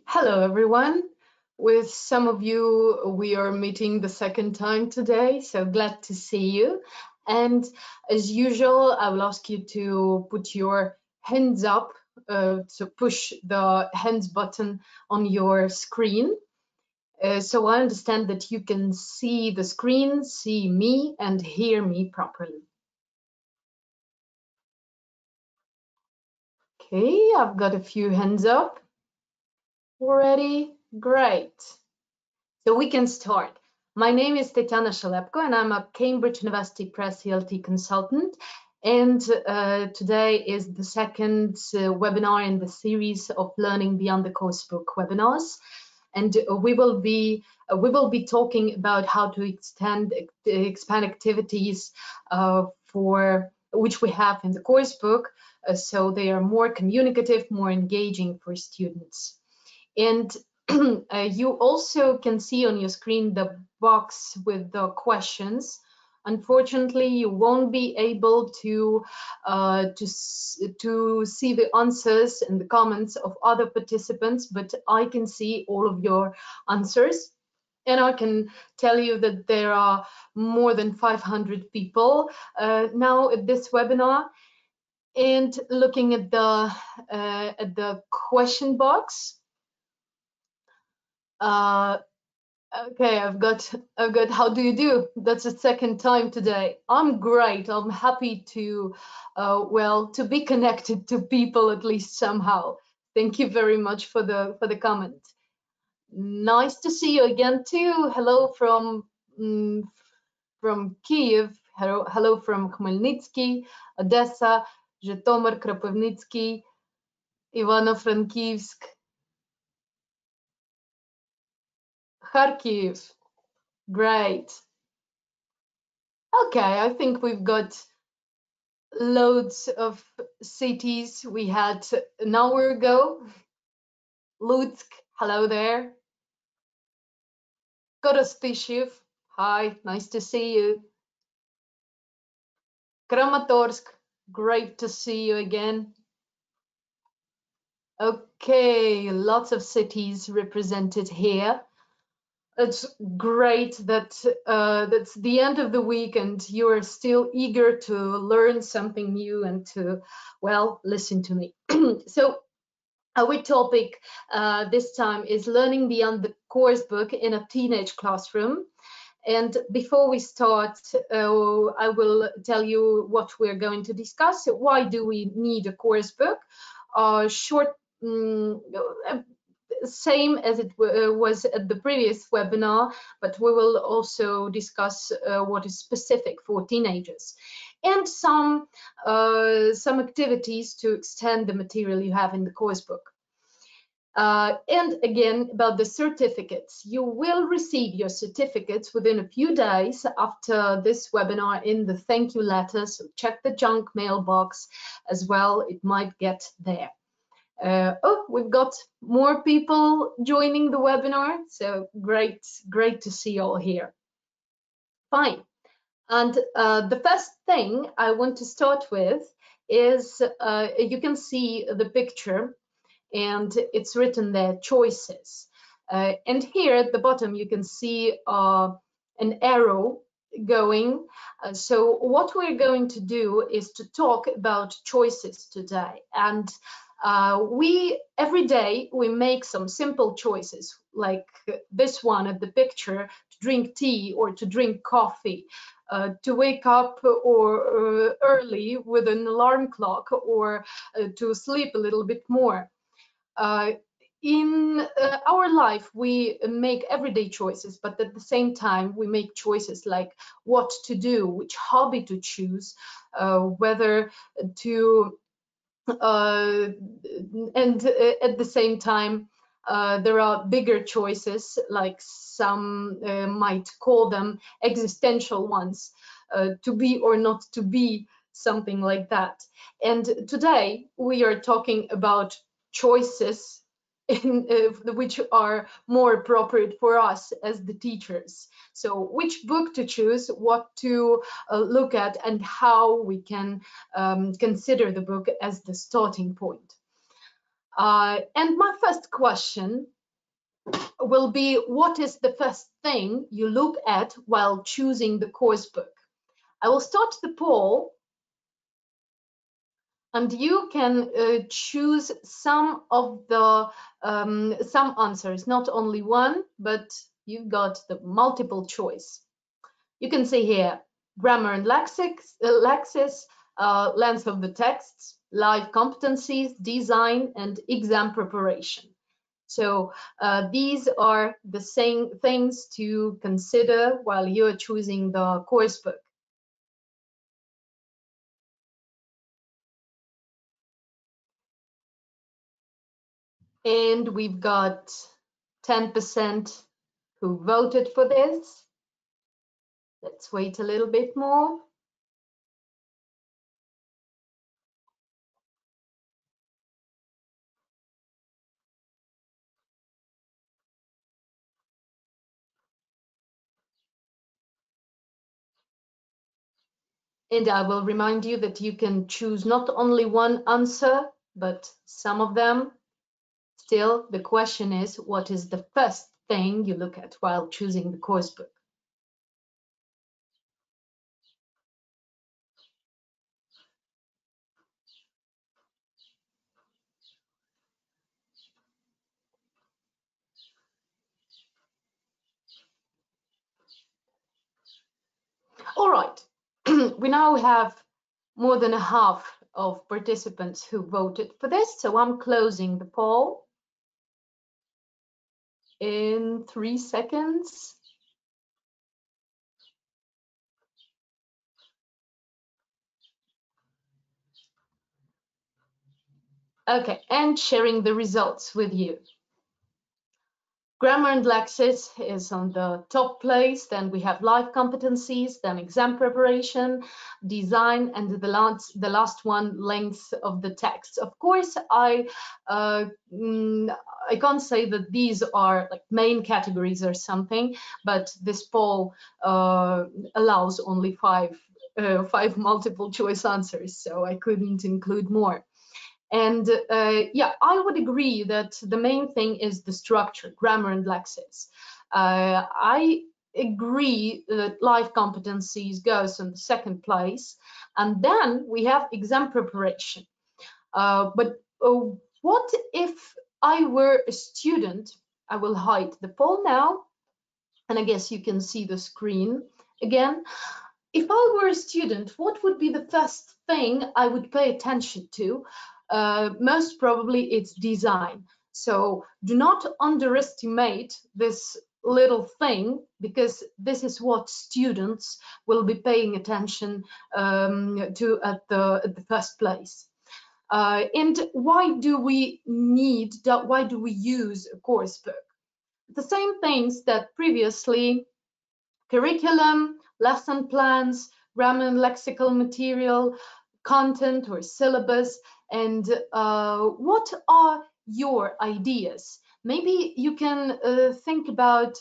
Hello, everyone. With some of you, we are meeting the second time today, so glad to see you. And as usual, I will ask you to put your hands up, to push the hands button on your screen. So I understand that you can see the screen, see me, and hear me properly. Okay, I've got a few hands up already. Great. So we can start. My name is Tetiana Shalepko, and I'm a Cambridge University Press ELT consultant. And today is the second webinar in the series of Learning Beyond the Coursebook webinars. And we will be talking about how to expand activities for which we have in the coursebook, so they are more communicative, more engaging for students. And you also can see on your screen the box with the questions. Unfortunately, you won't be able to see the answers and the comments of other participants, but I can see all of your answers. And I can tell you that there are more than 500 people now at this webinar. And looking at the question box, okay, I've got how do you do? That's the second time today. I'm great. I'm happy to well, to be connected to people at least somehow. Thank you very much for the comment. Nice to see you again too. Hello from Kyiv. Hello from Khmelnytsky, Odessa, Zhytomyr, Kropivnitsky, Ivano-Frankivsk, Kharkiv. Great. Okay, I think we've got loads of cities we had an hour ago. Lutsk, hello there. Korostyshev, hi, nice to see you. Kramatorsk, great to see you again. Okay, lots of cities represented here. It's great that that's the end of the week and you are still eager to learn something new and to, well, listen to me. So our topic this time is Learning Beyond the Coursebook in a Teenage Classroom. And before we start, I will tell you what we're going to discuss. Why do we need a coursebook? Short, same as it was at the previous webinar, but we will also discuss what is specific for teenagers and some activities to extend the material you have in the coursebook. And again, about the certificates, you will receive your certificates within a few days after this webinar in the thank you letter, so check the junk mailbox as well, it might get there. Oh, we've got more people joining the webinar, so great to see you all here. Fine. And the first thing I want to start with is you can see the picture and it's written there, choices. And here at the bottom, you can see an arrow going. So what we're going to do is to talk about choices today. And every day we make some simple choices, like this one at the picture, to drink tea or to drink coffee, to wake up or early with an alarm clock, or to sleep a little bit more. In our life, we make everyday choices, but at the same time, we make choices like what to do, which hobby to choose, whether to, and at the same time, there are bigger choices, like some might call them existential ones, to be or not to be, something like that. And today, we are talking about choices which are more appropriate for us as the teachers. So which book to choose, what to look at, and how we can consider the book as the starting point. And my first question will be, what is the first thing you look at while choosing the course book? I will start the poll, and you can choose some of the some answers, not only one, but you've got the multiple choice. You can see here grammar and lexics, length of the texts, live competencies, design, and exam preparation. So these are the same things to consider while you're choosing the course book. And we've got 10% who voted for this. Let's wait a little bit more. And I will remind you that you can choose not only one answer, but some of them. Still, the question is, what is the first thing you look at while choosing the course book? All right, we now have more than a half of participants who voted for this, so I'm closing the poll in 3 seconds. Okay, and sharing the results with you. Grammar and Lexis is on the top place. Then we have live competencies, then exam preparation, design, and the last one, length of the text. Of course, I can't say that these are like main categories or something, but this poll allows only five multiple choice answers, so I couldn't include more. And yeah, I would agree that the main thing is the structure, grammar and lexis. I agree that live competencies goes in the second place, and then we have exam preparation. But what if I were a student? I will hide the poll now, and I guess you can see the screen again. If I were a student, what would be the first thing I would pay attention to? Most probably it's design. So do not underestimate this little thing, because this is what students will be paying attention to at the first place. And why do we use a course book? The same things that previously: curriculum, lesson plans, grammar and lexical material, content or syllabus. And what are your ideas? Maybe you can think about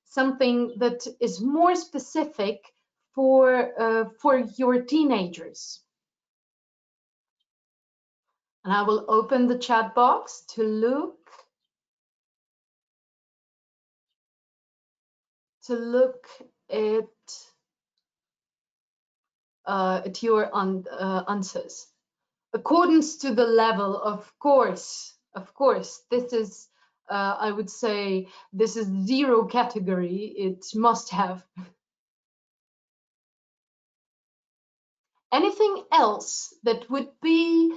something that is more specific for your teenagers. And I will open the chat box to look at your answers. Accordance to the level, of course, this is, I would say, this is 0 category. It must have. Anything else that would be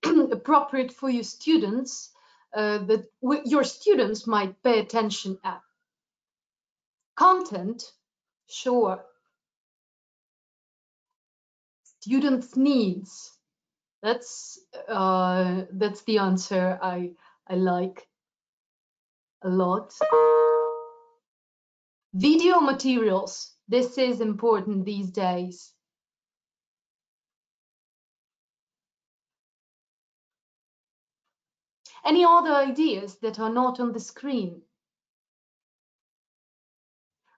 appropriate for your students, that your students might pay attention at? Content, sure. Students' needs. That's the answer I like a lot. Video materials. This is important these days. Any other ideas that are not on the screen?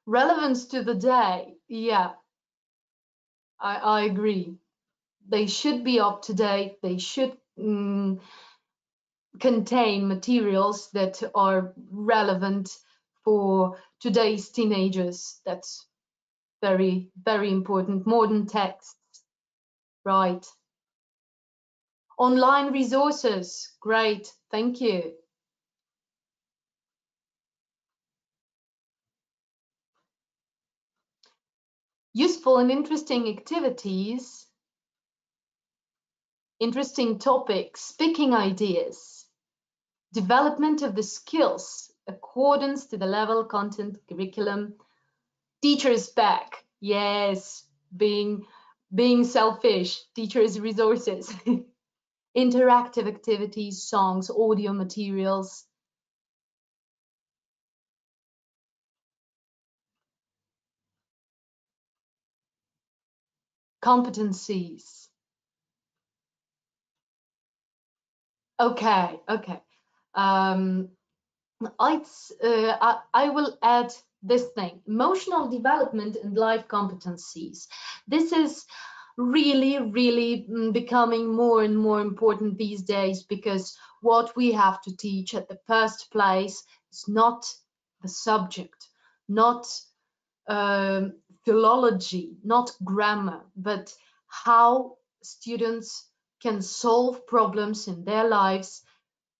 Relevance to the day, yeah, I agree. They should be up to date. They should contain materials that are relevant for today's teenagers. That's very, very important. Modern texts, right. Online resources, great, thank you. Useful and interesting activities, interesting topics, picking ideas, development of the skills, accordance to the level, content, curriculum, teachers back, yes, being selfish, teachers resources, interactive activities, songs, audio materials. Competencies. Okay. I will add this thing, emotional development and life competencies. This is really becoming more and more important these days, because what we have to teach at the first place is not the subject, not philology, not grammar, but how students can solve problems in their lives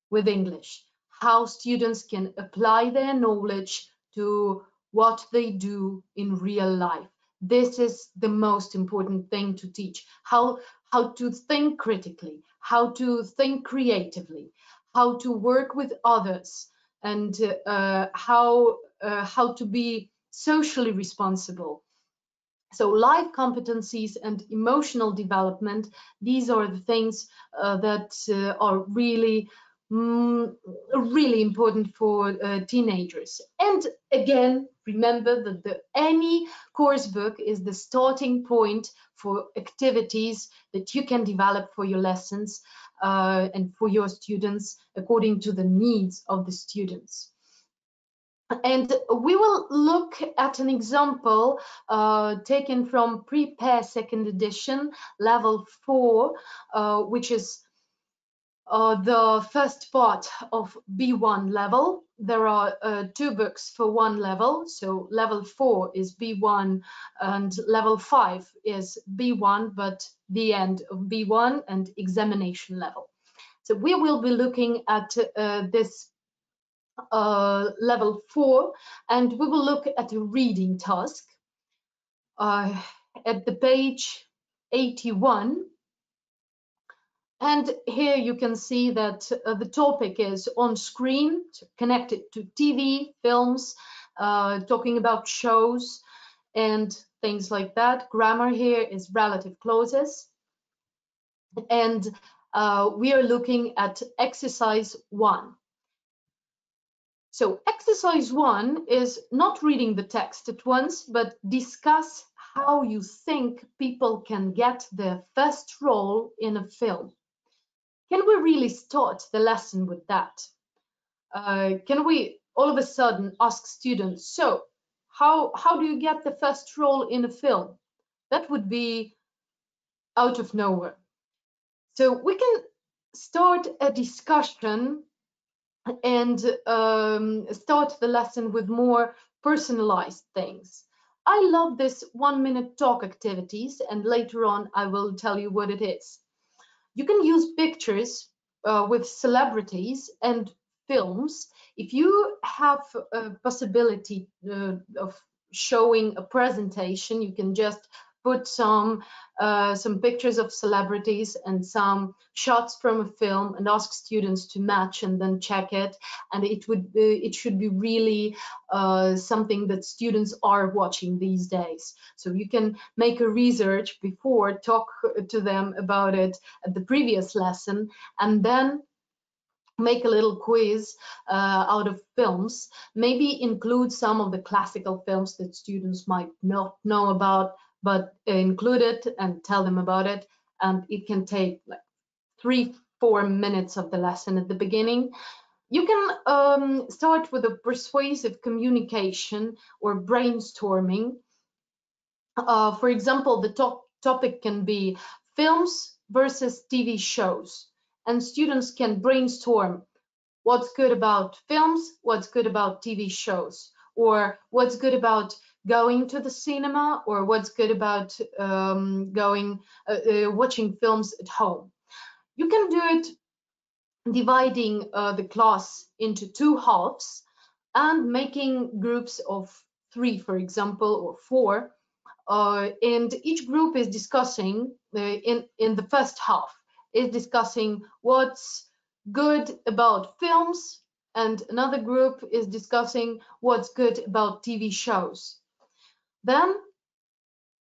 with English, how students can apply their knowledge to what they do in real life. This is the most important thing to teach, how to think critically, how to think creatively, how to work with others, and how to be socially responsible. So life competencies and emotional development, these are the things that are really important for teenagers. And again, remember that any course book is the starting point for activities that you can develop for your lessons and for your students according to the needs of the students. And we will look at an example taken from Prepare Second Edition, Level 4, which is the first part of B1 level. There are 2 books for 1 level, so Level 4 is B1 and Level 5 is B1, but the end of B1 and examination level. So we will be looking at this Level 4, and we will look at a reading task at the page 81. And here you can see that the topic is on screen, so connected to TV, films, talking about shows and things like that. Grammar here is relative clauses. And we are looking at exercise 1. So exercise 1 is not reading the text at once, but discuss how you think people can get their first role in a film. Can we really start the lesson with that? Can we all of a sudden ask students, so how do you get the first role in a film? That would be out of nowhere. So we can start a discussion and start the lesson with more personalized things. I love this 1-minute talk activities, and later on I will tell you what it is. You can use pictures with celebrities and films. If you have a possibility of showing a presentation, you can just put some pictures of celebrities and some shots from a film and ask students to match and then check it. And it should be really something that students are watching these days. So you can make a research before, talk to them about it at the previous lesson, and then make a little quiz out of films. Maybe include some of the classical films that students might not know about, but include it and tell them about it. And it can take like 4 minutes of the lesson at the beginning. You can start with a persuasive communication or brainstorming. For example, the topic can be films versus TV shows, and students can brainstorm what's good about films, what's good about TV shows, or what's good about going to the cinema, or what's good about watching films at home. You can do it dividing the class into 2 halves and making groups of 3, for example, or 4. And each group is discussing, in the first half, is discussing what's good about films, and another group is discussing what's good about TV shows. Then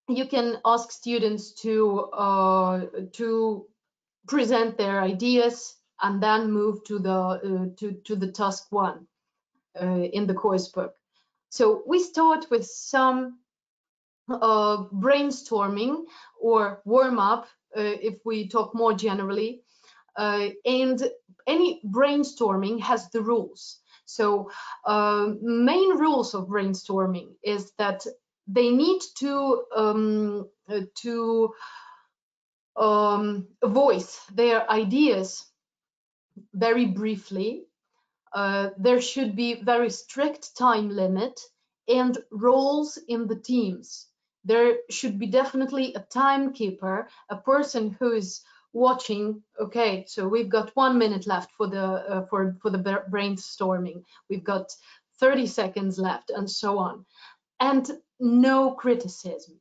you can ask students to present their ideas and then move to the task 1 in the course book. So we start with some brainstorming or warm-up, if we talk more generally, and any brainstorming has the rules. So main rules of brainstorming is that they need to voice their ideas very briefly. There should be very strict time limit and roles in the teams. There should be definitely a timekeeper, a person who is watching. Okay, so we've got 1 minute left for the brainstorming. We've got 30 seconds left, and so on. And no criticism.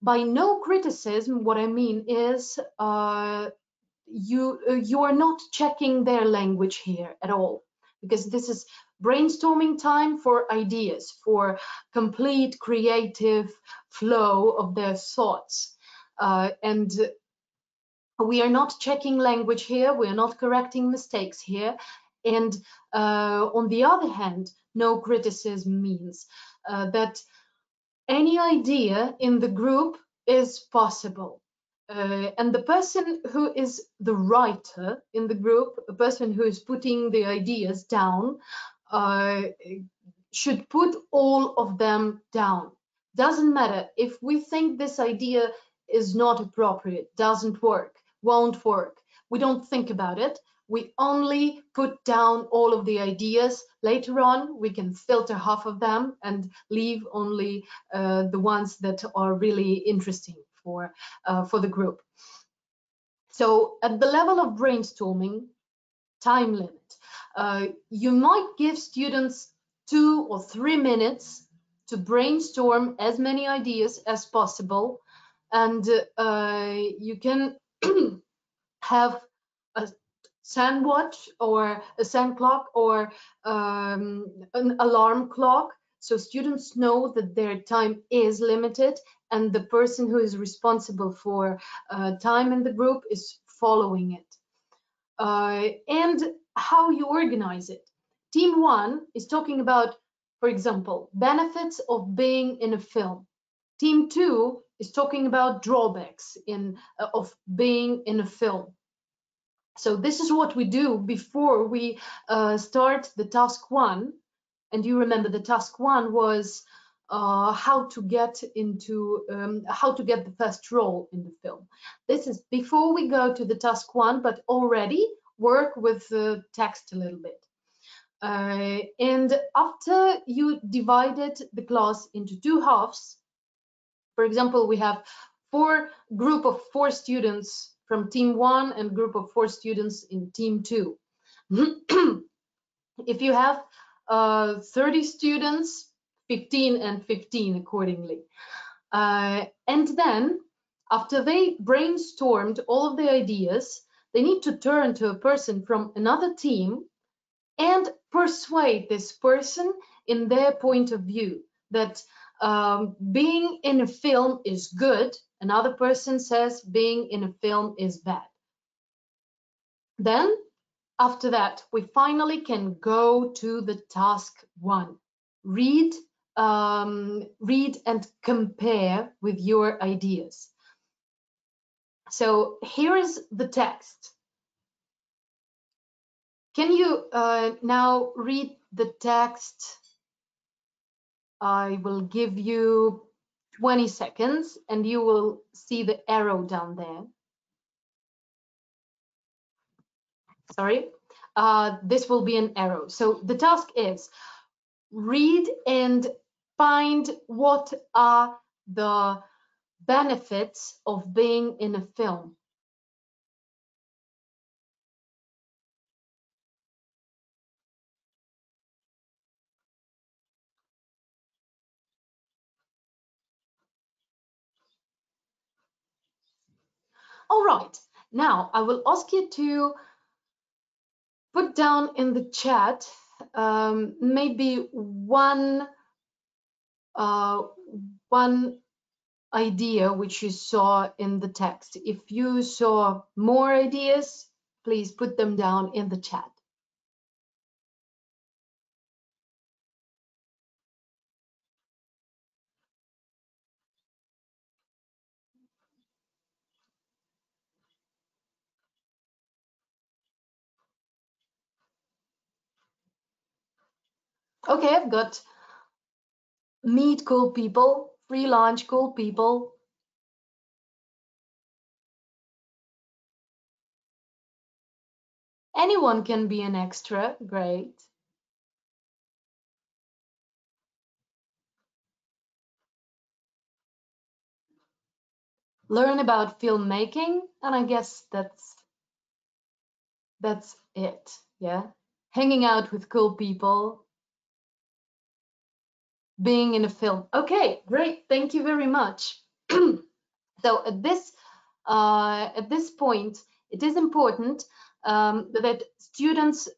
By no criticism, what I mean is you are not checking their language here at all, because this is brainstorming time for ideas, for complete creative flow of their thoughts. And we are not checking language here, we are not correcting mistakes here. And on the other hand, no criticism means that any idea in the group is possible. And the person who is the writer in the group, a person who is putting the ideas down, should put all of them down. Doesn't matter if we think this idea is not appropriate, doesn't work, won't work. We don't think about it. We only put down all of the ideas. Later on, we can filter half of them and leave only the ones that are really interesting for the group. So at the level of brainstorming, time limit, you might give students 2 or 3 minutes to brainstorm as many ideas as possible, and you can have a sandwich or a sand clock or an alarm clock, so students know that their time is limited and the person who is responsible for time in the group is following it. And how you organize it. Team 1 is talking about, for example, benefits of being in a film. Team 2 is talking about drawbacks of being in a film. So this is what we do before we start the task 1. And you remember the task 1 was how to get the first role in the film. This is before we go to the task 1, but already work with the text a little bit. And after you divided the class into 2 halves, for example, we have group of 4 students from team 1 and group of 4 students in team 2. If you have 30 students, 15 and 15 accordingly. And then after they brainstormed all of the ideas, they need to turn to a person from another team and persuade this person in their point of view that being in a film is good. Another person says being in a film is bad. Then after that, we finally can go to the task 1. Read and compare with your ideas. So here is the text. Can you now read the text? I will give you 20 seconds and you will see the arrow down there. Sorry, this will be an arrow. So the task is read and find what are the benefits of being in a film. All right, now I will ask you to put down in the chat maybe one idea which you saw in the text. If you saw more ideas, please put them down in the chat. Okay, I've got meet cool people, free lunch, cool people. Anyone can be an extra, great. Learn about filmmaking, and I guess that's it, yeah? Hanging out with cool people, being in a film. Okay, great, thank you very much. So at this point, it is important that students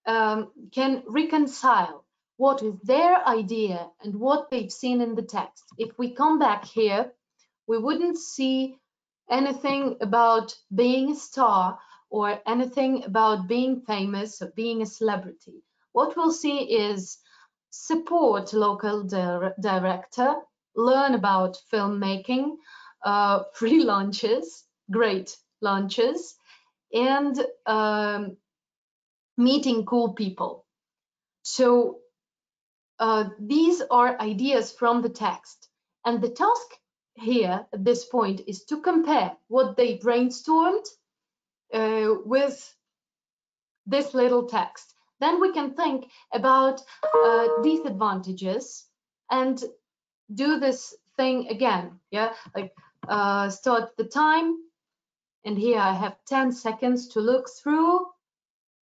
can reconcile what is their idea and what they've seen in the text. If we come back here, we wouldn't see anything about being a star or anything about being famous or being a celebrity. What we'll see is support local director, learn about filmmaking, free lunches, great lunches, and meeting cool people. So these are ideas from the text, and the task here at this point is to compare what they brainstormed with this little text. Then we can think about these advantages and do this thing again, yeah? Like start the time, and here I have 10 seconds to look through.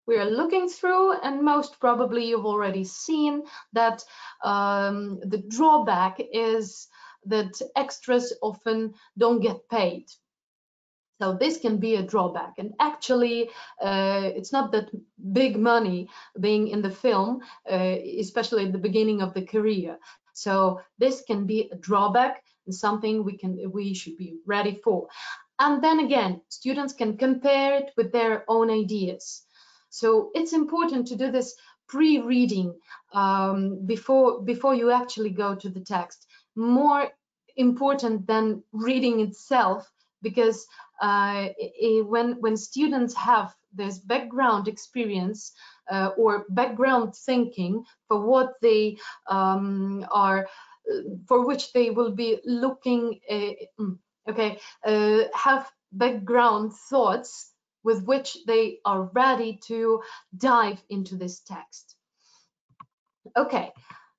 We are looking through, and most probably you've already seen that the drawback is that extras often don't get paid. So this can be a drawback, and actually it's not that big money being in the film, especially at the beginning of the career. So this can be a drawback and something we should be ready for. And then again, students can compare it with their own ideas. So it's important to do this pre-reading before you actually go to the text. More important than reading itself, because when students have this background experience or background thinking for what they for which they will be looking, have background thoughts with which they are ready to dive into this text. Okay,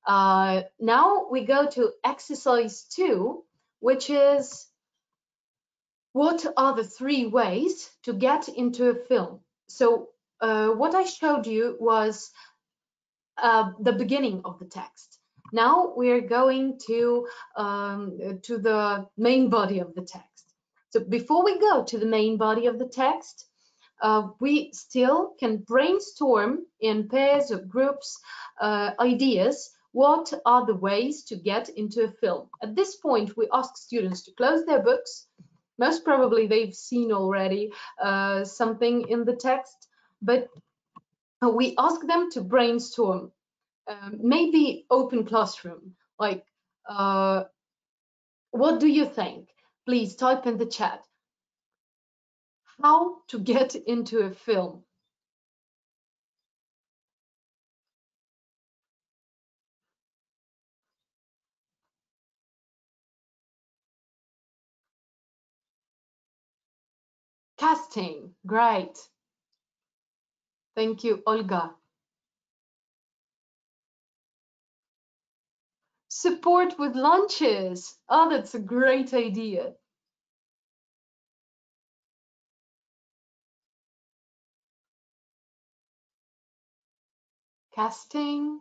now we go to exercise 2, which is what are the 3 ways to get into a film? So what I showed you was the beginning of the text. Now we're going to the main body of the text. So before we go to the main body of the text, we still can brainstorm in pairs or groups ideas. What are the ways to get into a film? At this point, we ask students to close their books. Most probably they've seen already something in the text, but we ask them to brainstorm. Maybe open classroom, like what do you think? Please type in the chat. How to get into a film? Casting, great. Thank you, Olga. Support with lunches. Oh, that's a great idea. Casting.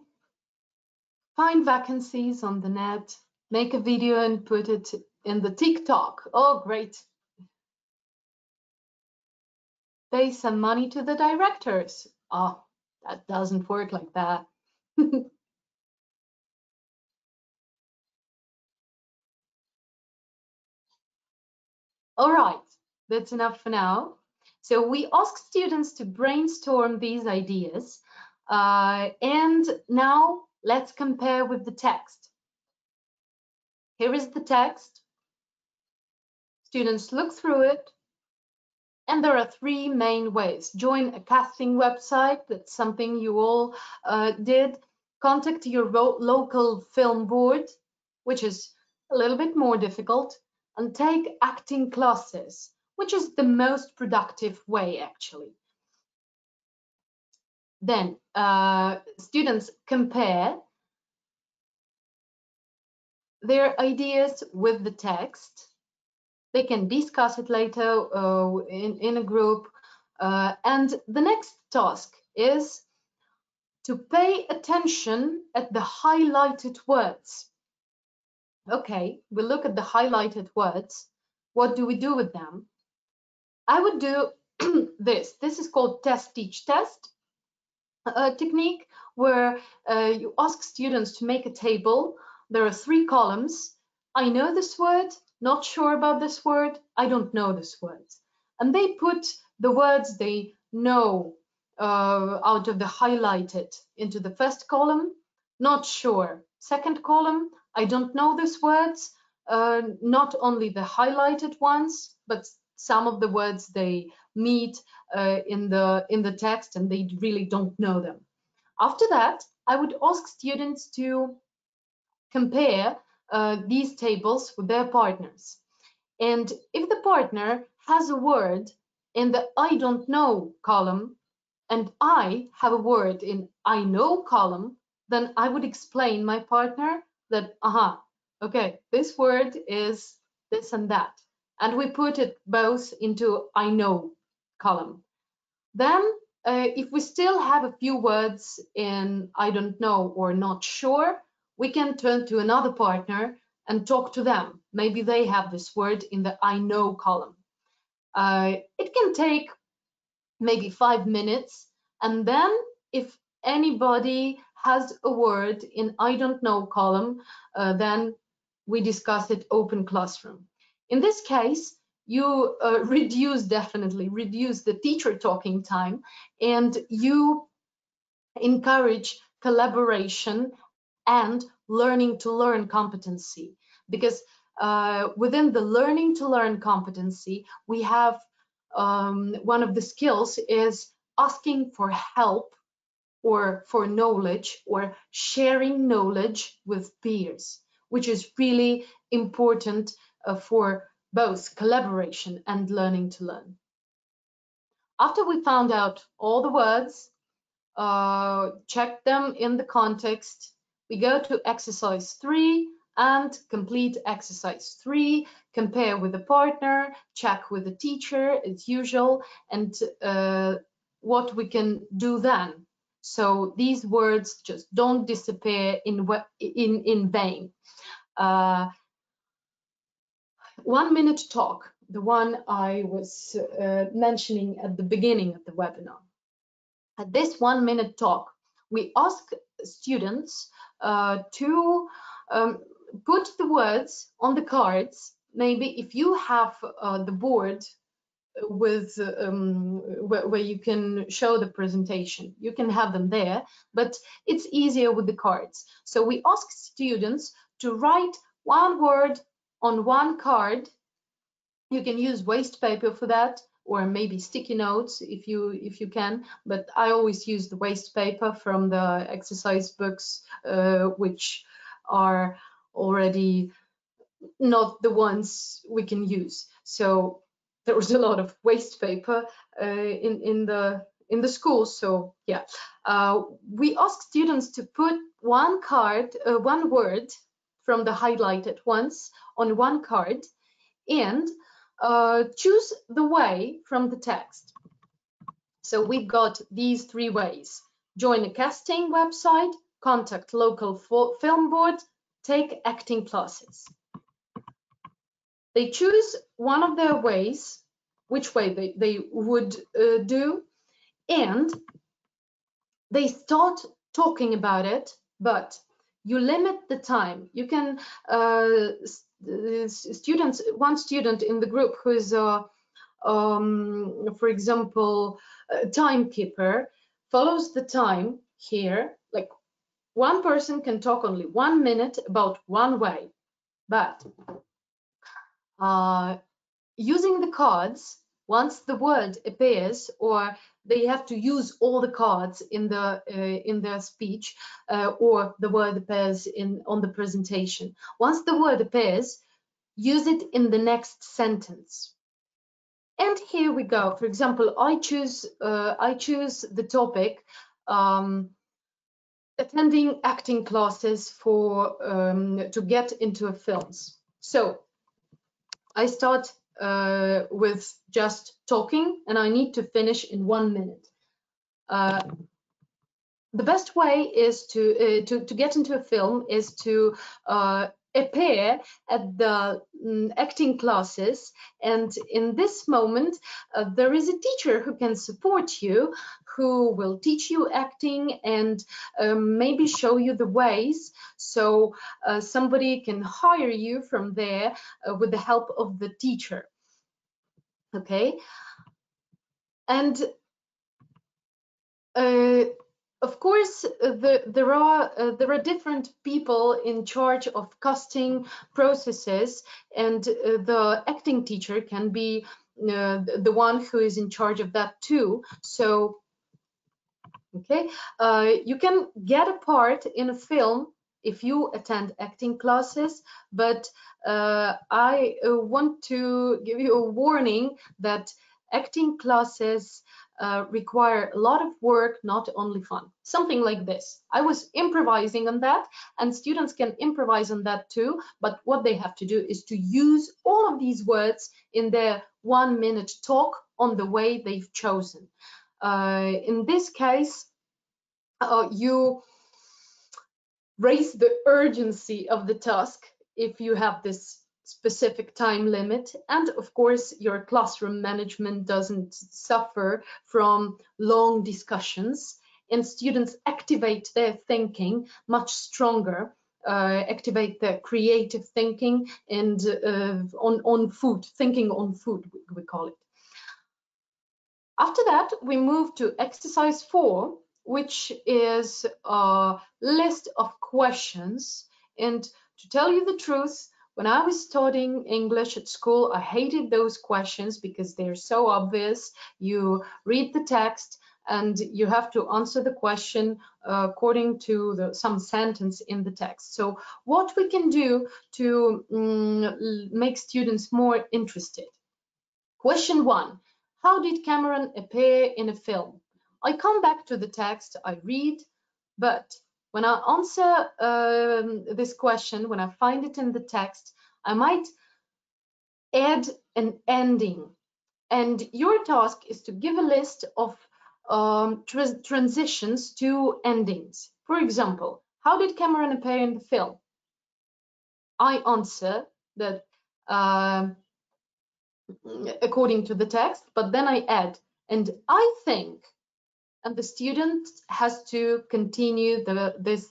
Find vacancies on the net. Make a video and put it in the TikTok. Oh, great. Pay some money to the directors. Oh, that doesn't work like that. All right, that's enough for now. So we ask students to brainstorm these ideas. And now let's compare with the text. Here is the text. Students look through it. And there are three main ways. Join a casting website. That's something you all did. Contact your local film board, which is a little bit more difficult. And take acting classes, which is the most productive way, actually. Then students compare their ideas with the text. They can discuss it later in a group. And the next task is to pay attention at the highlighted words. Okay, we look at the highlighted words. What do we do with them? I would do this. This is called test, teach, test technique, where you ask students to make a table. There are three columns. I know this word, not sure about this word, I don't know this word. And they put the words they know out of the highlighted into the first column, not sure. Second column, I don't know these words, not only the highlighted ones, but some of the words they meet in the text and they really don't know them. After that, I would ask students to compare these tables with their partners. And if the partner has a word in the I don't know column and I have a word in I know column, then I would explain my partner that, okay, this word is this and that. And we put it both into I know column. Then if we still have a few words in I don't know or not sure, we can turn to another partner and talk to them. Maybe they have this word in the I know column. It can take maybe 5 minutes. And then if anybody has a word in I don't know column, then we discuss it open classroom. In this case, you definitely reduce the teacher talking time, and you encourage collaboration and learning to learn competency. Because within the learning to learn competency, we have one of the skills is asking for help or for knowledge or sharing knowledge with peers, which is really important for both collaboration and learning to learn. After we found out all the words, check them in the context, we go to exercise 3 and complete exercise 3, compare with the partner, check with the teacher as usual, and what we can do then. So these words just don't disappear in vain. 1 minute talk, the one I was mentioning at the beginning of the webinar. At this 1 minute talk, we ask students to put the words on the cards. Maybe if you have the board with where you can show the presentation, you can have them there, but it's easier with the cards. So we ask students to write one word on one card. You can use waste paper for that, or maybe sticky notes if you can, but I always use the waste paper from the exercise books, which are already not the ones we can use. So there was a lot of waste paper in the school. So yeah, we asked students to put one word from the highlighted ones on one card and choose the way from the text. So we got these 3 ways: join a casting website, contact local film board, take acting classes. They choose one of their ways, which way they would do, and they start talking about it, but you limit the time. You can, one student in the group who is, for example, a timekeeper, follows the time here, like one person can talk only 1 minute about one way, but using the cards, once the word appears, or they have to use all the cards in their speech, or the word appears on the presentation. Once the word appears, use it in the next sentence. And here we go. For example, I choose the topic attending acting classes for to get into films. So I start with just talking, and I need to finish in 1 minute. The best way is to get into a film is to appear at the acting classes, and in this moment there is a teacher who can support you, who will teach you acting and maybe show you the ways, so somebody can hire you from there with the help of the teacher. Okay, and of course, there are different people in charge of casting processes, and the acting teacher can be the one who is in charge of that too. So, okay, you can get a part in a film if you attend acting classes, but I want to give you a warning that acting classes require a lot of work, not only fun. Something like this. I was improvising on that, and students can improvise on that too, but what they have to do is to use all of these words in their 1 minute talk on the way they've chosen. In this case, you raise the urgency of the task if you have this specific time limit, and of course your classroom management doesn't suffer from long discussions, and students activate their thinking much stronger, activate their creative thinking, and on food, thinking on food, we call it. After that, we move to exercise 4, which is a list of questions. And to tell you the truth, when I was studying English at school, I hated those questions because they're so obvious. You read the text and you have to answer the question according to some sentence in the text. So what we can do to make students more interested? Question 1, how did Cameron appear in a film? I come back to the text, I read, but when I answer this question, when I find it in the text, I might add an ending. And your task is to give a list of transitions to endings. For example, how did Cameron appear in the film? I answer that according to the text, but then I add, and I think, and the student has to continue this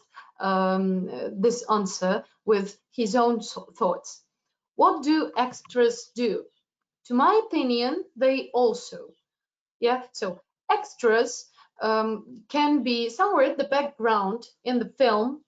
answer with his own thoughts. What do extras do? To my opinion, they also, yeah, so extras can be somewhere at the background in the film,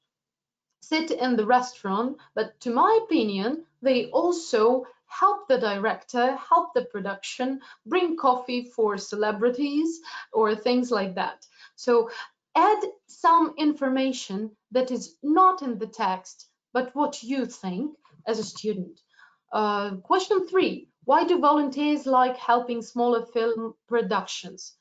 sit in the restaurant, but to my opinion, they also help the director, help the production, bring coffee for celebrities or things like that. So add some information that is not in the text, but what you think as a student. Question 3, Why do volunteers like helping smaller film productions?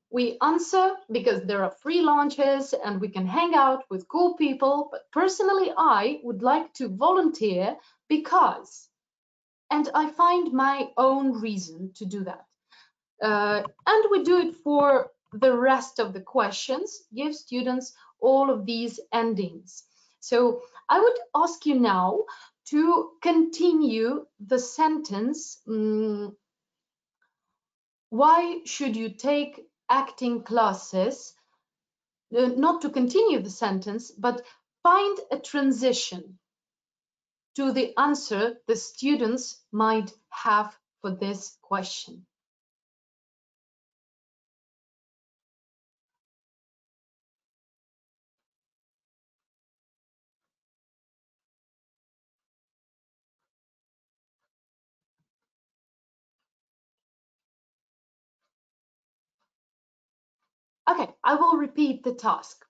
We answer because there are free lunches and we can hang out with cool people, but personally I would like to volunteer because, and I find my own reason to do that. And we do it for the rest of the questions, give students all of these endings. So I would ask you now to continue the sentence. Why should you take acting classes? Not to continue the sentence, but find a transition to the answer the students might have for this question. Okay, I will repeat the task.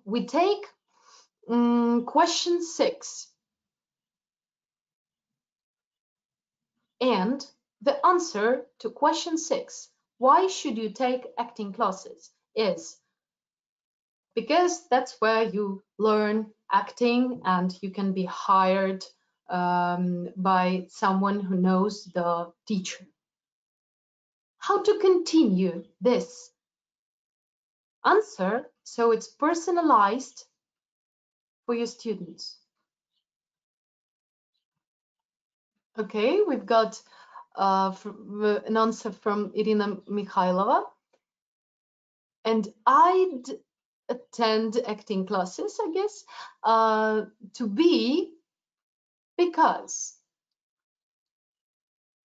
We take question 6 and the answer to question 6, why should you take acting classes, is because that's where you learn acting and you can be hired by someone who knows the teacher. How to continue this answer so it's personalized for your students? Okay, we've got an answer from Irina Mikhailova. And I'd attend acting classes, I guess, to be because.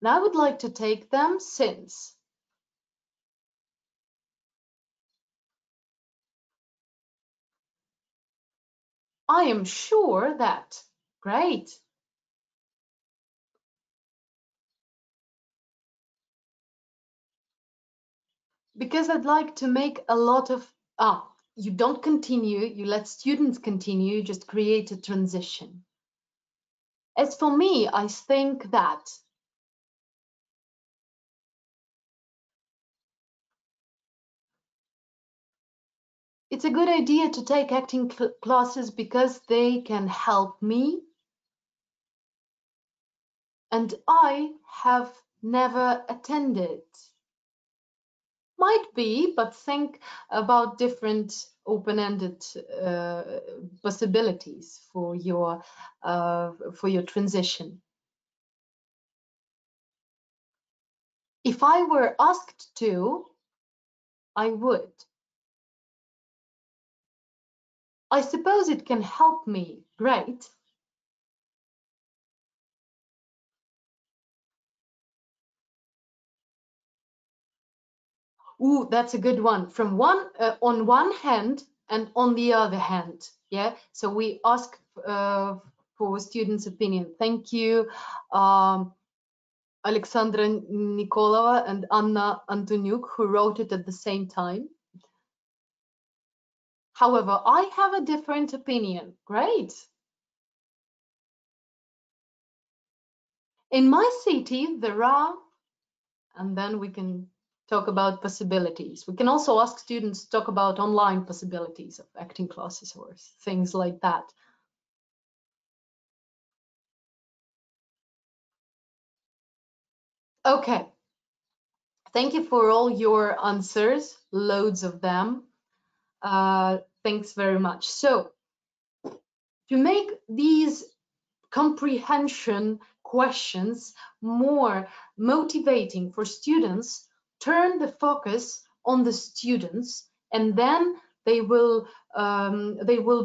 And I would like to take them since. I am sure that. Great. Because I'd like to make a lot of, you don't continue, you let students continue, you just create a transition. As for me, I think that it's a good idea to take acting classes because they can help me. And I have never attended. Might be, but think about different open-ended possibilities for your transition. If I were asked to, I would. I suppose it can help me. Great. Ooh, that's a good one. From on one hand and on the other hand. Yeah. So we ask for students' opinion. Thank you, Alexandra Nikolova and Anna Antoniuk, who wrote it at the same time. However, I have a different opinion. Great. In my city, there are, and then we can talk about possibilities. We can also ask students to talk about online possibilities of acting classes or things like that. Okay. Thank you for all your answers, loads of them. Thanks very much. So, to make these comprehension questions more motivating for students, turn the focus on the students, and then they will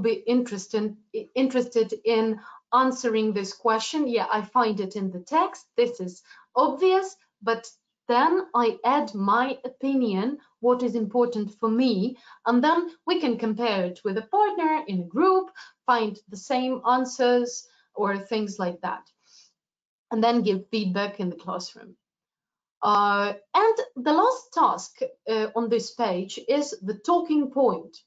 be interested in answering this question. Yeah, I find it in the text. This is obvious, but then I add my opinion, what is important for me, and then we can compare it with a partner in a group, find the same answers or things like that, and then give feedback in the classroom. And the last task on this page is the talking point.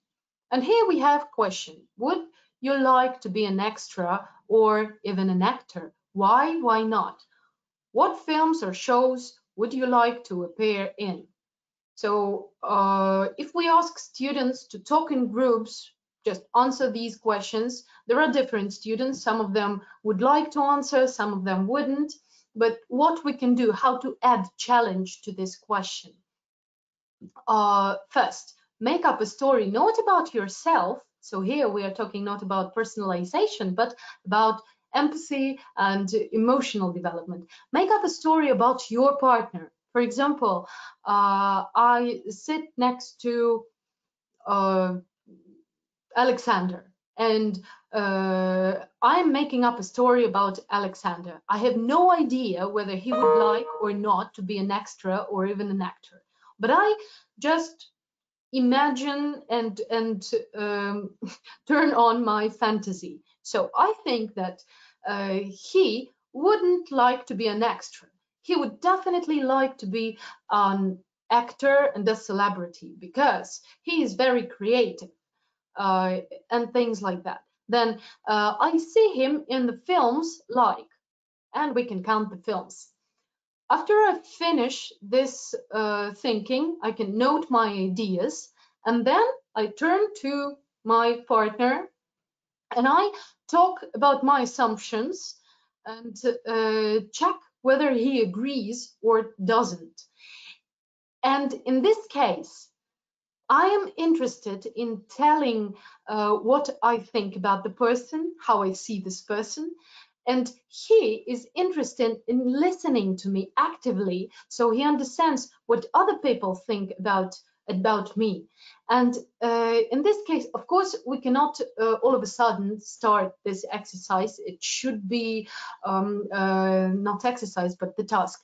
And here we have question. Would you like to be an extra or even an actor? Why not? What films or shows would you like to appear in? So if we ask students to talk in groups, just answer these questions. There are different students. Some of them would like to answer, some of them wouldn't. But what we can do, how to add challenge to this question. First, make up a story not about yourself. So here we are talking not about personalization, but about empathy and emotional development. Make up a story about your partner. For example, I sit next to Alexander, and I'm making up a story about Alexander. I have no idea whether he would like or not to be an extra or even an actor, but I just imagine and turn on my fantasy. So I think that he wouldn't like to be an extra. He would definitely like to be an actor and a celebrity because he is very creative and things like that. Then I see him in the films like, and we can count the films. After I finish this thinking, I can note my ideas, and then I turn to my partner and I talk about my assumptions and check whether he agrees or doesn't. And in this case, I am interested in telling what I think about the person, how I see this person, and he is interested in listening to me actively, so he understands what other people think about me. And in this case, of course, we cannot all of a sudden start this exercise. It should be not exercise, but the task.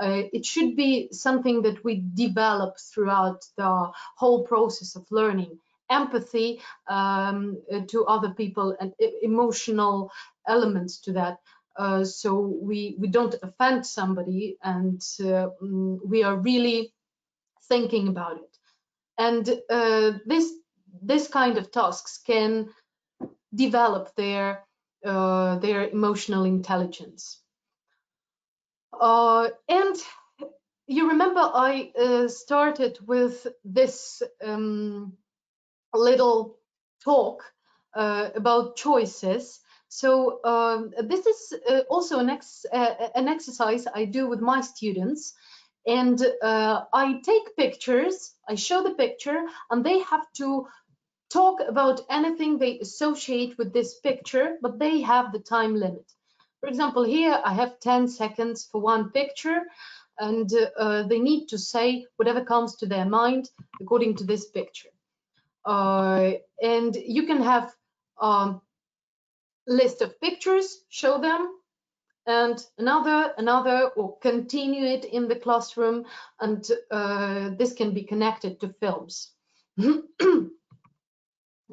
It should be something that we develop throughout the whole process of learning. Empathy to other people and emotional elements to that. So we don't offend somebody, and we are really thinking about it. And this kind of tasks can develop their emotional intelligence. And you remember I started with this little talk about choices. So this is also an exercise I do with my students. And I take pictures, I show the picture, and they have to talk about anything they associate with this picture, but they have the time limit. For example, here I have 10 seconds for one picture, and they need to say whatever comes to their mind according to this picture. And you can have a list of pictures, show them, and another, or continue it in the classroom, and this can be connected to films.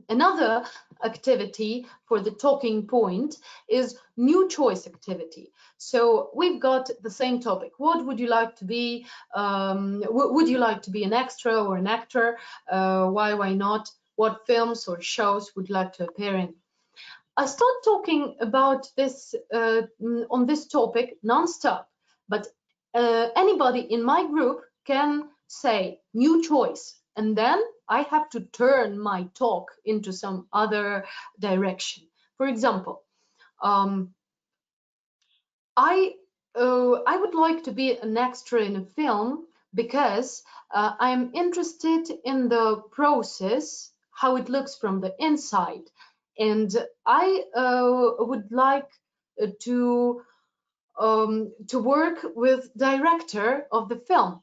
Another activity for the talking point is new choice activity. So we've got the same topic. What would you like to be? Would you like to be an extra or an actor? Why not? What films or shows would you like to appear in? I start talking about this on this topic non-stop, but anybody in my group can say new choice, and then I have to turn my talk into some other direction. For example, I would like to be an extra in a film because I'm interested in the process, how it looks from the inside. And I would like to work with director of the film.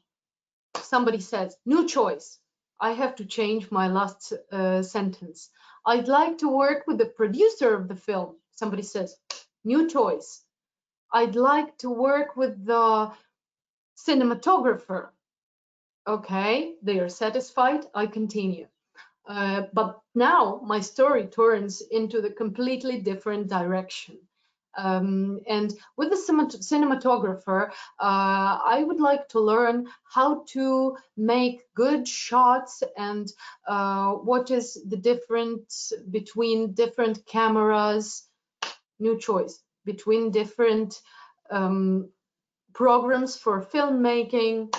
Somebody says, new choice. I have to change my last sentence. I'd like to work with the producer of the film. Somebody says, new choice. I'd like to work with the cinematographer. Okay, they are satisfied. I continue. But now my story turns into the completely different direction. And with the cinematographer, I would like to learn how to make good shots and what is the difference between different cameras, new choice, between different programs for filmmaking,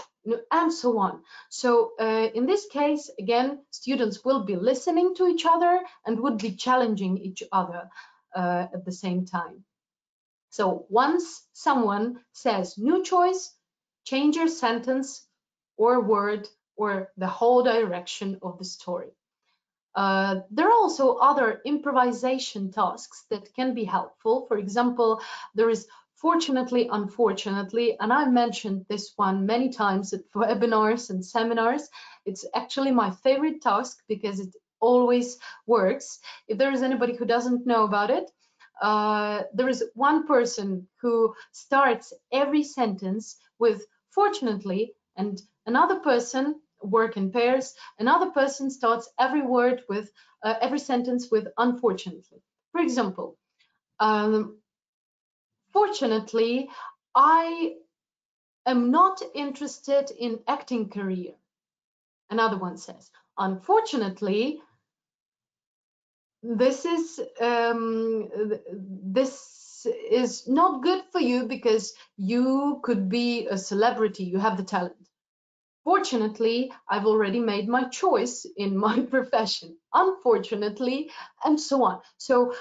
and so on. So in this case, again, students will be listening to each other and would be challenging each other at the same time. So once someone says new choice, change your sentence or word or the whole direction of the story. There are also other improvisation tasks that can be helpful. For example, there is fortunately, unfortunately, and I mentioned this one many times at webinars and seminars. It's actually my favorite task because it always works. If there is anybody who doesn't know about it, there is one person who starts every sentence with fortunately, and another person, work in pairs, another person starts every word with every sentence with unfortunately. For example, fortunately, I am not interested in acting career. Another one says, unfortunately, this is not good for you because you could be a celebrity, you have the talent. Fortunately, I've already made my choice in my profession. Unfortunately, and so on. So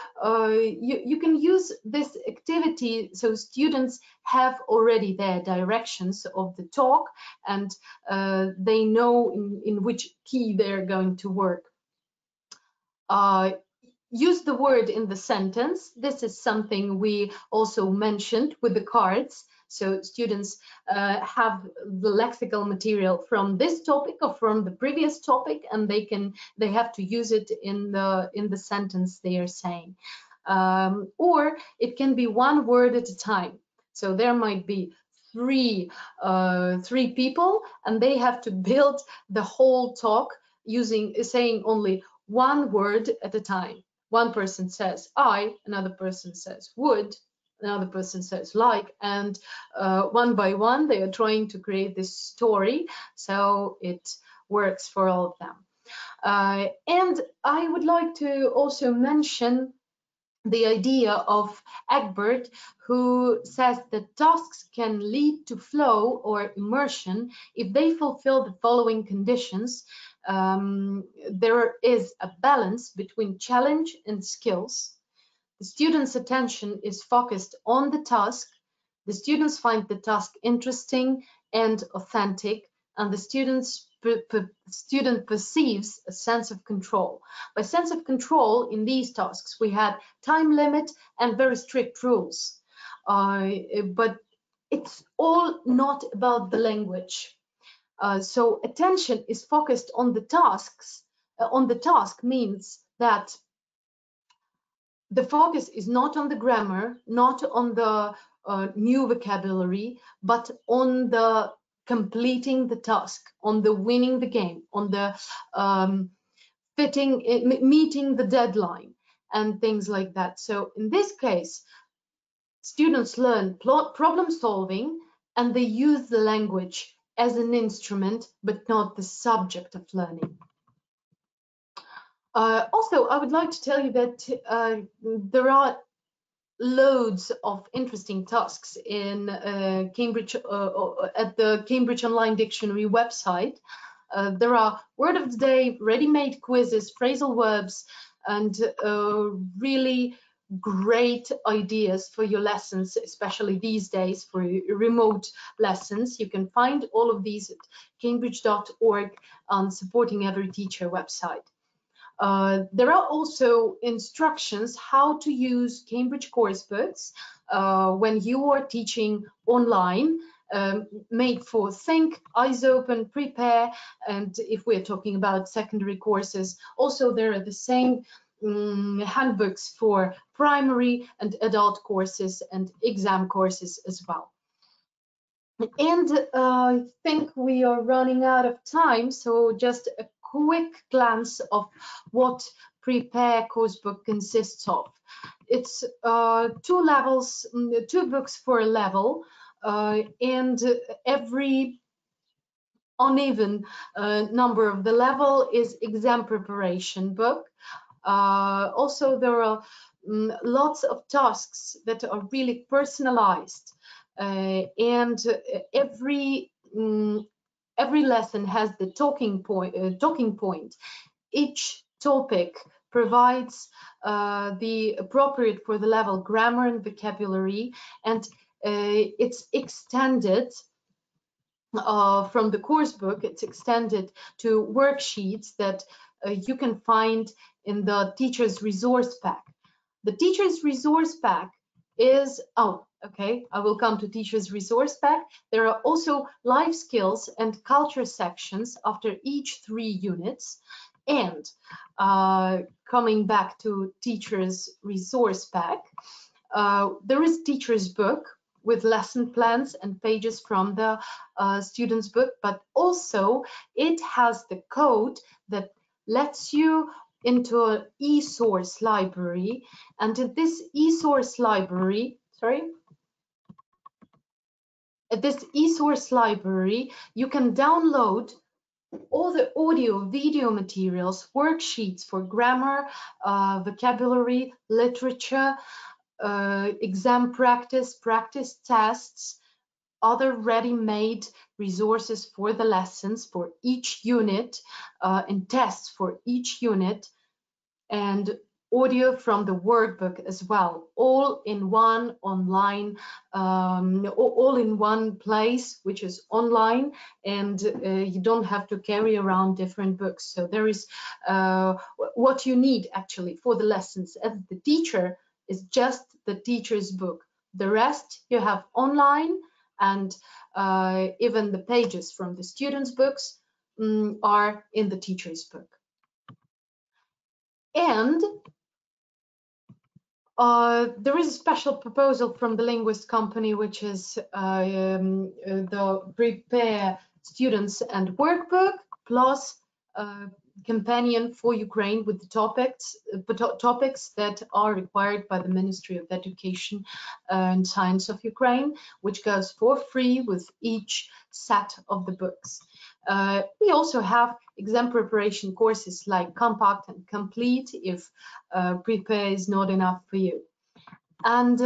you can use this activity so students have already their directions of the talk and they know in which key they're going to work. Use the word in the sentence. This is something we also mentioned with the cards. So students have the lexical material from this topic or from the previous topic, and they have to use it in the sentence they are saying. Or it can be one word at a time. So there might be three people, and they have to build the whole talk saying only one word at a time. One person says I, another person says would, another person says like, and one by one they are trying to create this story so it works for all of them. And I would like to also mention the idea of Egbert, who says that tasks can lead to flow or immersion if they fulfill the following conditions. There is a balance between challenge and skills. The student's attention is focused on the task. The students find the task interesting and authentic, and the student perceives a sense of control. By sense of control in these tasks, we had time limit and very strict rules. But it's all not about the language. So attention is focused on the tasks. On the task means that the focus is not on the grammar, not on the new vocabulary, but on the completing the task, on the winning the game, on the meeting the deadline and things like that. So in this case, students learn problem solving and they use the language as an instrument, but not the subject of learning. Also, I would like to tell you that there are loads of interesting tasks in Cambridge at the Cambridge Online Dictionary website. There are word of the day, ready-made quizzes, phrasal verbs, and really great ideas for your lessons, especially these days for remote lessons. You can find all of these at cambridge.org on Supporting Every Teacher website. There are also instructions how to use Cambridge coursebooks when you are teaching online, made for think, eyes open, prepare, and if we're talking about secondary courses, also there are the same handbooks for primary and adult courses and exam courses as well. And I think we are running out of time, so just a quick glance of what Prepare coursebook consists of. It's 2 levels, 2 books for a level, and every uneven number of the level is exam preparation book. Also, there are lots of tasks that are really personalized. and every lesson has the talking point. Each topic provides the appropriate for the level grammar and vocabulary, and it's extended from the course book. It's extended to worksheets that you can find in the teacher's resource pack. The teacher's resource pack is, I will come to teacher's resource pack. There are also life skills and culture sections after each 3 units. And coming back to teacher's resource pack, there is teacher's book with lesson plans and pages from the student's book, but also it has the code that lets you into an e-source library. And in this e-source library, you can download all the audio, video materials, worksheets for grammar, vocabulary, literature, exam practice tests, other ready-made resources for the lessons for each unit, and tests for each unit, and audio from the workbook as well, all in one online, all in one place, which is online, and you don't have to carry around different books. So there is what you need actually for the lessons as the teacher is just the teacher's book. The rest you have online, and even the pages from the students' books are in the teacher's book. And there is a special proposal from the linguist company, which is the Prepare Students and Workbook plus companion for Ukraine with the topics that are required by the Ministry of Education and Science of Ukraine, which goes for free with each set of the books. We also have exam preparation courses like Compact and Complete if Prepare is not enough for you. And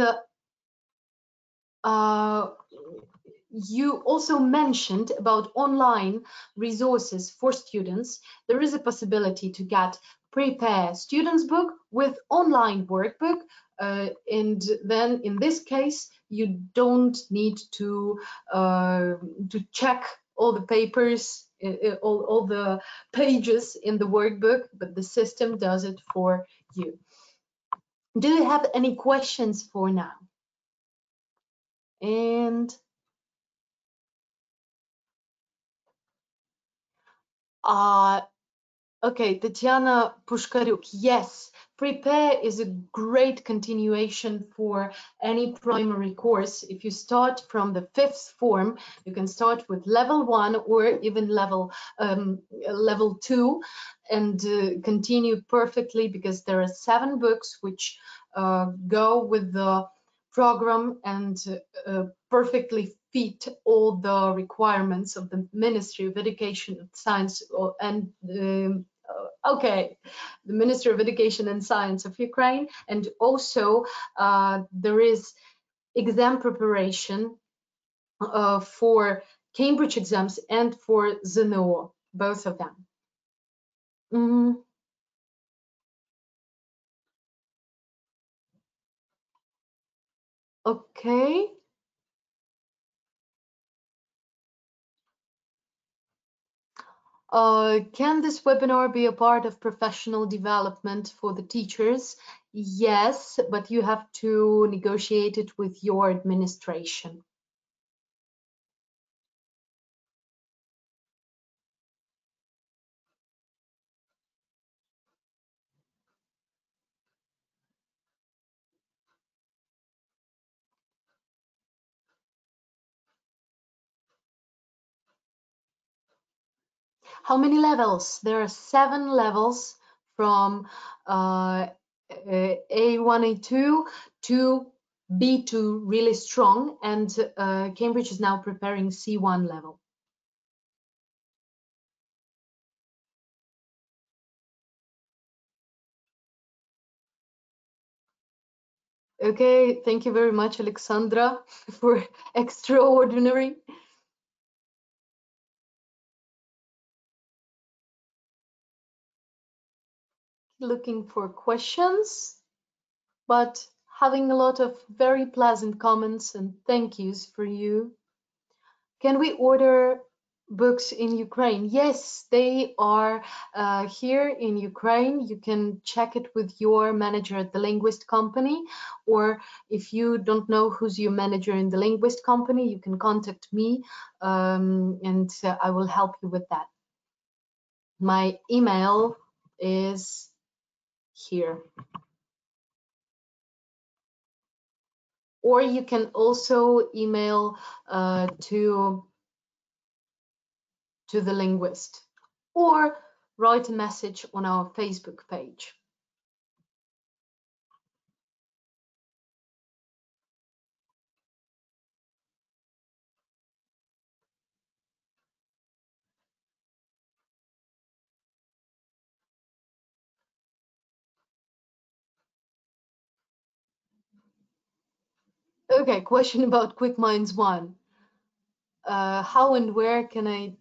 you also mentioned about online resources for students. There is a possibility to get Prepare Students Book with online workbook, and then in this case you don't need to check all the papers, all the pages in the workbook, but the system does it for you. Do you have any questions for now? And okay, Tatiana Pushkaruk, yes, Prepare is a great continuation for any primary course. If you start from the 5th form, you can start with level 1 or even level 2 and continue perfectly, because there are 7 books which go with the program and perfectly fit all the requirements of the Ministry of Education and Science and the Ministry of Education and Science of Ukraine. And also there is exam preparation for Cambridge exams and for ZNO, both of them. Okay. Can this webinar be a part of professional development for the teachers? Yes, but you have to negotiate it with your administration. How many levels? There are 7 levels from A1, A2 to B2, really strong, and Cambridge is now preparing C1 level. Okay, thank you very much, Alexandra, for extraordinary. Looking for questions, but having a lot of very pleasant comments and thank yous for you. Can we order books in Ukraine? Yes, they are here in Ukraine. You can check it with your manager at the linguist company, or if you don't know who's your manager in the linguist company, you can contact me and I will help you with that. My email is here. Or you can also email to the linguist, or write a message on our Facebook page. Okay, question about Quick Minds 1. How and where can I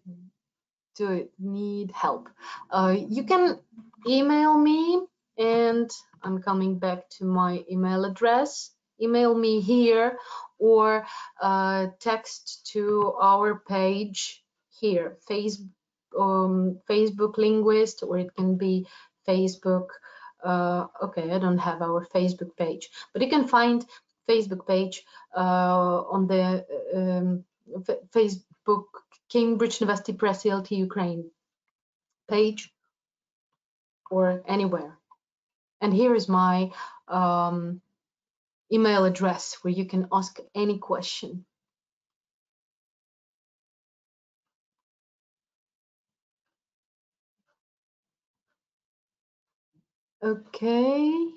do it? Need help? You can email me, and I'm coming back to my email address. Email me here, or text to our page here, Facebook Linguist, or it can be Facebook. Okay, I don't have our Facebook page, but you can find Facebook page on the Facebook Cambridge University Press CLT Ukraine page, or anywhere. And here is my email address where you can ask any question. Okay.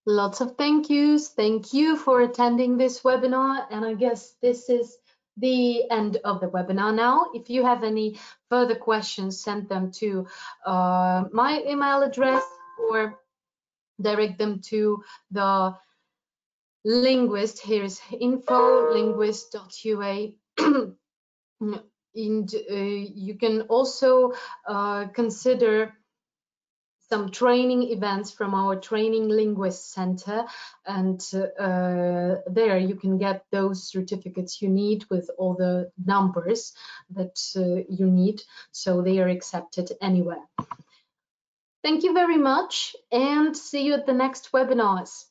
Lots of thank yous. Thank you for attending this webinar. And I guess this is the end of the webinar now. If you have any further questions, send them to my email address, or direct them to the linguist. Here's info.linguist.ua. And you can also consider some training events from our Training Linguist Center, and there you can get those certificates you need with all the numbers that you need, so they are accepted anywhere. Thank you very much, and see you at the next webinars.